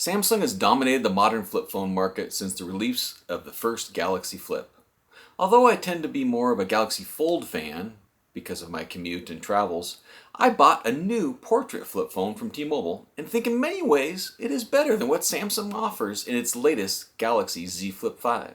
Samsung has dominated the modern flip phone market since the release of the first Galaxy Flip. Although I tend to be more of a Galaxy Fold fan because of my commute and travels, I bought a new portrait flip phone from T-Mobile and think in many ways it is better than what Samsung offers in its latest Galaxy Z Flip 5.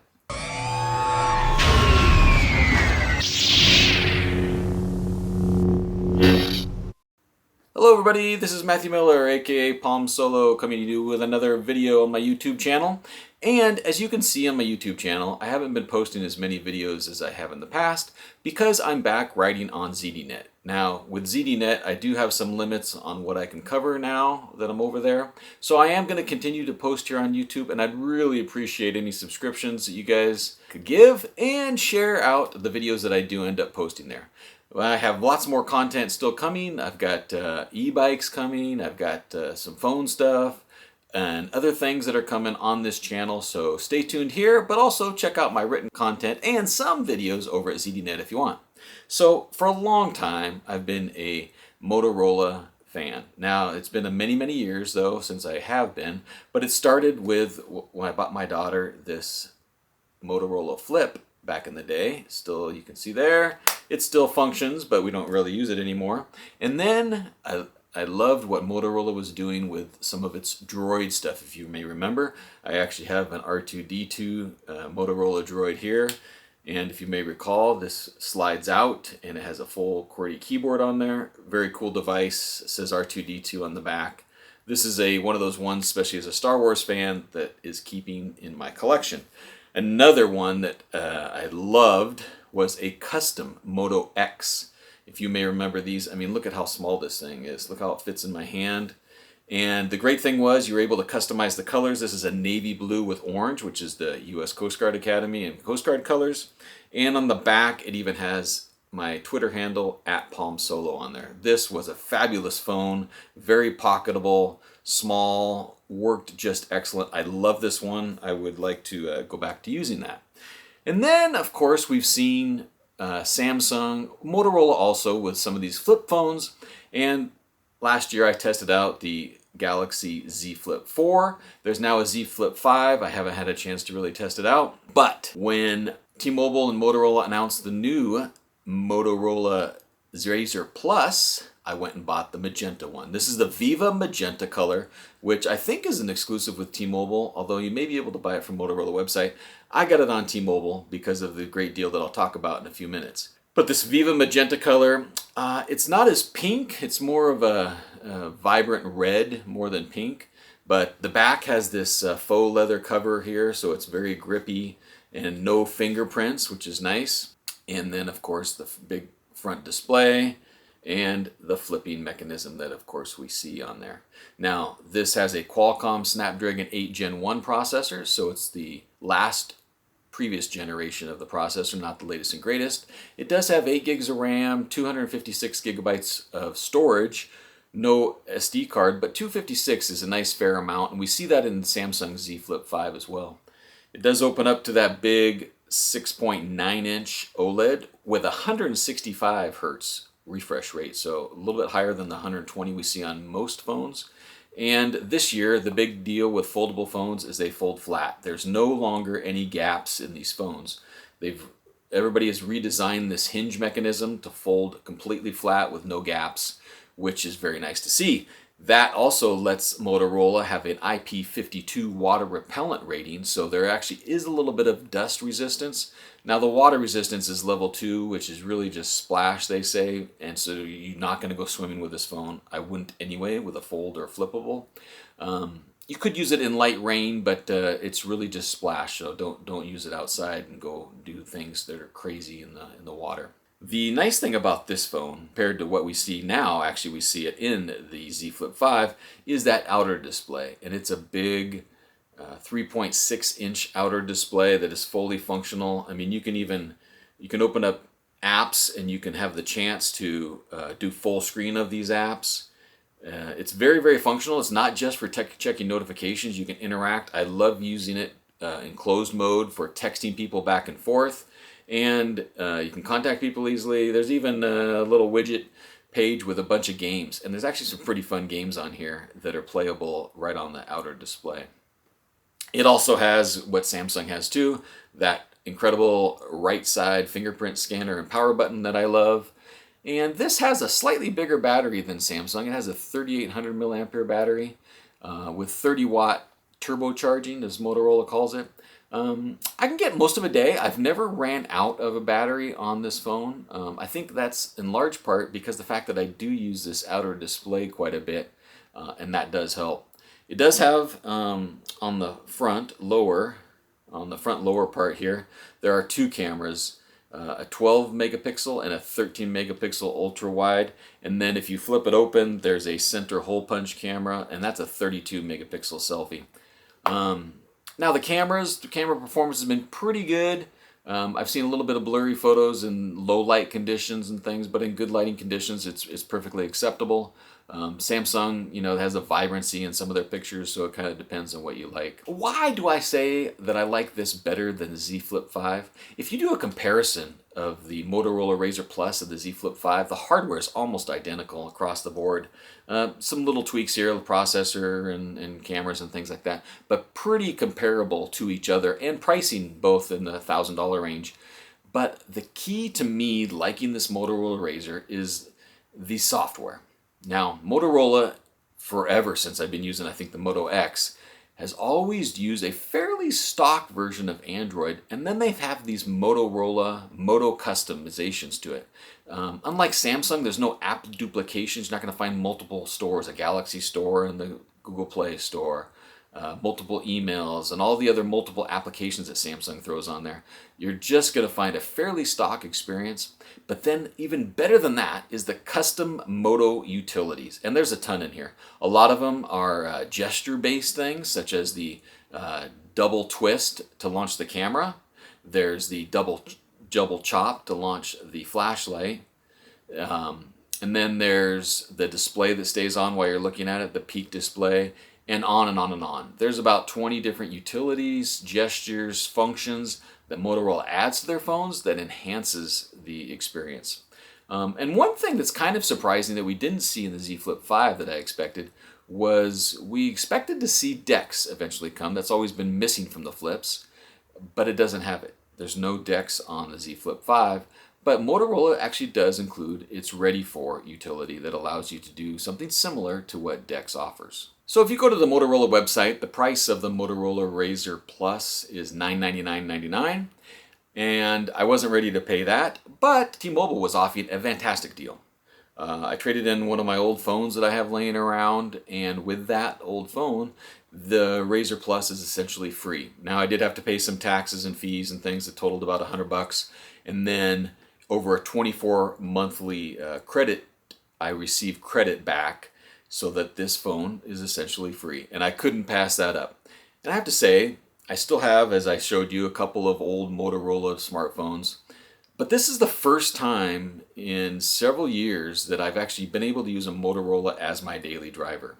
Hello everybody, this is Matthew Miller, aka Palm Solo, coming to you with another video on my YouTube channel. And as you can see on my YouTube channel, I haven't been posting as many videos as I have in the past because I'm back writing on ZDNet. Now, with ZDNet, I do have some limits on what I can cover now that I'm over there. So I am going to continue to post here on YouTube, and I'd really appreciate any subscriptions that you guys could give and share out the videos that I do end up posting there. I have lots more content still coming. I've got e-bikes coming. I've got some phone stuff and other things that are coming on this channel. So stay tuned here, but also check out my written content and some videos over at ZDNet if you want. So for a long time, I've been a Motorola fan. Now, it's been many, many years though since I have been, but it started with when I bought my daughter this Motorola Flip back in the day. Still, you can see there. It still functions, but we don't really use it anymore. And then I loved what Motorola was doing with some of its Droid stuff, if you may remember. I actually have an R2-D2 Motorola Droid here. And if you may recall, this slides out and it has a full QWERTY keyboard on there. Very cool device. It says R2-D2 on the back. This is one of those ones, especially as a Star Wars fan, that is keeping in my collection. Another one that I loved was a custom Moto X. If you may remember these, I mean, look at how small this thing is. Look how it fits in my hand. And the great thing was you were able to customize the colors. This is a navy blue with orange, which is the U.S. Coast Guard Academy and Coast Guard colors. And on the back, it even has my Twitter handle, @PalmSolo, on there. This was a fabulous phone, very pocketable, small, worked just excellent. I love this one. I would like to go back to using that. And then, of course, we've seen Samsung, Motorola also with some of these flip phones. And last year I tested out the Galaxy Z Flip 4. There's now a Z Flip 5. I haven't had a chance to really test it out. But when T-Mobile and Motorola announced the new Motorola Razr Plus, I went and bought the magenta one. This is the Viva Magenta color, which I think is an exclusive with T-Mobile, although you may be able to buy it from Motorola website. I got it on T-Mobile because of the great deal that I'll talk about in a few minutes. But this Viva Magenta color, it's not as pink. It's more of a vibrant red more than pink. But the back has this faux leather cover here, so it's very grippy and no fingerprints, which is nice. And then, of course, the big front display and the flipping mechanism that, of course, we see on there. Now, this has a Qualcomm Snapdragon 8 Gen 1 processor, so it's the previous generation of the processor, not the latest and greatest. It does have 8 gigs of RAM, 256 gigabytes of storage, no SD card, but 256 is a nice fair amount, and we see that in the Samsung Z Flip 5 as well. It does open up to that big 6.9-inch OLED with 165 hertz refresh rate, so a little bit higher than the 120 we see on most phones. And this year, the big deal with foldable phones is they fold flat. There's no longer any gaps in these phones. Everybody has redesigned this hinge mechanism to fold completely flat with no gaps, which is very nice to see. That also lets Motorola have an IP52 water repellent rating, so there actually is a little bit of dust resistance. Now the water resistance is level 2, which is really just splash, they say, and so you're not going to go swimming with this phone. I wouldn't anyway with a fold or a flippable. You could use it in light rain, but it's really just splash, so don't use it outside and go do things that are crazy in the water. The nice thing about this phone, compared to what we see now, actually we see it in the Z Flip 5, is that outer display. And it's a big 3.6-inch outer display that is fully functional. I mean, you can open up apps and you can have the chance to do full screen of these apps. It's very, very functional. It's not just for checking notifications. You can interact. I love using it in closed mode for texting people back and forth. And you can contact people easily. There's even a little widget page with a bunch of games, and there's actually some pretty fun games on here that are playable right on the outer display. It also has what Samsung has too, that incredible right side fingerprint scanner and power button that I love. And this has a slightly bigger battery than Samsung. It has a 3800 milliampere battery with 30-watt turbocharging, as Motorola calls it. I can get most of a day. I've never ran out of a battery on this phone. I think that's in large part because the fact that I do use this outer display quite a bit, and that does help. It does have on the front lower part here, there are two cameras, a 12 megapixel and a 13 megapixel ultra wide. And then if you flip it open, there's a center hole punch camera, and that's a 32 megapixel selfie. Now the camera performance has been pretty good. I've seen a little bit of blurry photos in low light conditions and things, but in good lighting conditions, it's perfectly acceptable. Samsung, has a vibrancy in some of their pictures, so it kind of depends on what you like. Why do I say that I like this better than the Z Flip 5? If you do a comparison of the Motorola Razr Plus and the Z Flip 5, the hardware is almost identical across the board. Some little tweaks here, the processor and cameras and things like that, but pretty comparable to each other, and pricing both in the $1,000 range. But the key to me liking this Motorola Razr is the software. Now, Motorola, forever since I've been using, I think, the Moto X, has always used a fairly stock version of Android, and then they have these Motorola Moto customizations to it. Unlike Samsung, there's no app duplications. You're not going to find multiple stores, a Galaxy store and the Google Play store, multiple emails, and all the other multiple applications that Samsung throws on there. You're just going to find a fairly stock experience. But then even better than that is the custom Moto utilities. And there's a ton in here. A lot of them are gesture-based things, such as the double twist to launch the camera. There's the double chop to launch the flashlight. And then there's the display that stays on while you're looking at it, the peak display, and on and on and on. There's about 20 different utilities, gestures, functions that Motorola adds to their phones that enhances the experience. And one thing that's kind of surprising that we didn't see in the Z Flip 5 that I expected was we expected to see DeX eventually come. That's always been missing from the Flips, but it doesn't have it. There's no DeX on the Z Flip 5, but Motorola actually does include its Ready For utility that allows you to do something similar to what DeX offers. So if you go to the Motorola website, the price of the Motorola Razr Plus is $999.99, and I wasn't ready to pay that, but T-Mobile was offering a fantastic deal. I traded in one of my old phones that I have laying around, and with that old phone, the Razr Plus is essentially free. Now, I did have to pay some taxes and fees and things that totaled about $100, and then over a 24 monthly credit, I received credit back so that this phone is essentially free, and I couldn't pass that up. And I have to say, I still have, as I showed you, a couple of old Motorola smartphones, but this is the first time in several years that I've actually been able to use a Motorola as my daily driver.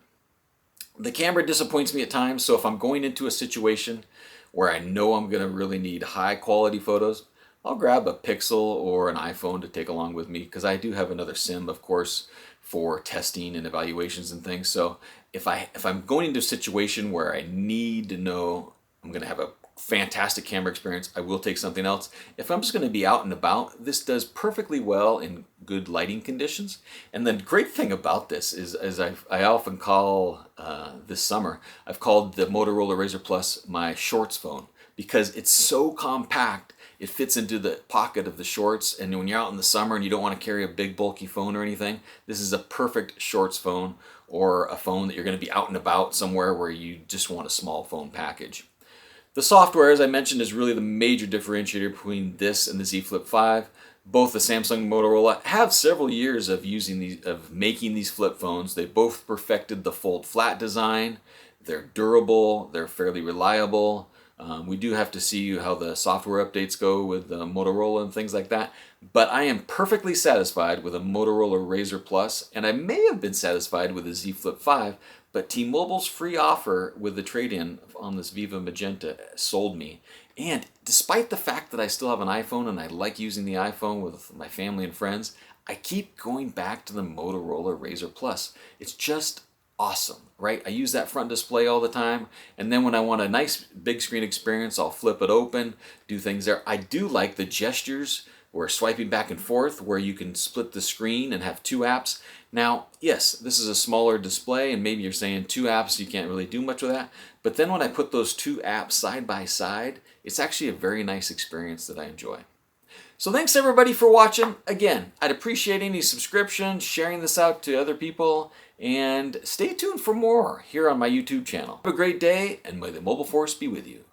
The camera disappoints me at times, so if I'm going into a situation where I know I'm going to really need high quality photos, I'll grab a Pixel or an iPhone to take along with me, because I do have another SIM, of course, for testing and evaluations and things. So if I'm going into a situation where I need to know I'm going to have a fantastic camera experience, I will take something else. If I'm just going to be out and about, this does perfectly well in good lighting conditions. And the great thing about this is, as I often call this summer, I've called the Motorola Razr Plus my shorts phone, because it's so compact. It fits into the pocket of the shorts, and when you're out in the summer and you don't want to carry a big bulky phone or anything, this is a perfect shorts phone, or a phone that you're going to be out and about somewhere where you just want a small phone package. The software, as I mentioned, is really the major differentiator between this and the Z Flip 5. Both the Samsung and Motorola have several years of making these flip phones. They both perfected the fold flat design. They're durable, they're fairly reliable. We do have to see how the software updates go with Motorola and things like that. But I am perfectly satisfied with a Motorola Razr Plus, and I may have been satisfied with the Z Flip 5, but T-Mobile's free offer with the trade-in on this Viva Magenta sold me. And despite the fact that I still have an iPhone and I like using the iPhone with my family and friends, I keep going back to the Motorola Razr Plus. It's just awesome, right? I use that front display all the time, and then when I want a nice big screen experience, I'll flip it open, do things there. I do like the gestures where swiping back and forth, where you can split the screen and have two apps. Now, yes, this is a smaller display, and maybe you're saying two apps, you can't really do much with that. But then when I put those two apps side by side, it's actually a very nice experience that I enjoy. So thanks everybody for watching. Again, I'd appreciate any subscription, sharing this out to other people, and stay tuned for more here on my YouTube channel. Have a great day, and may the mobile force be with you.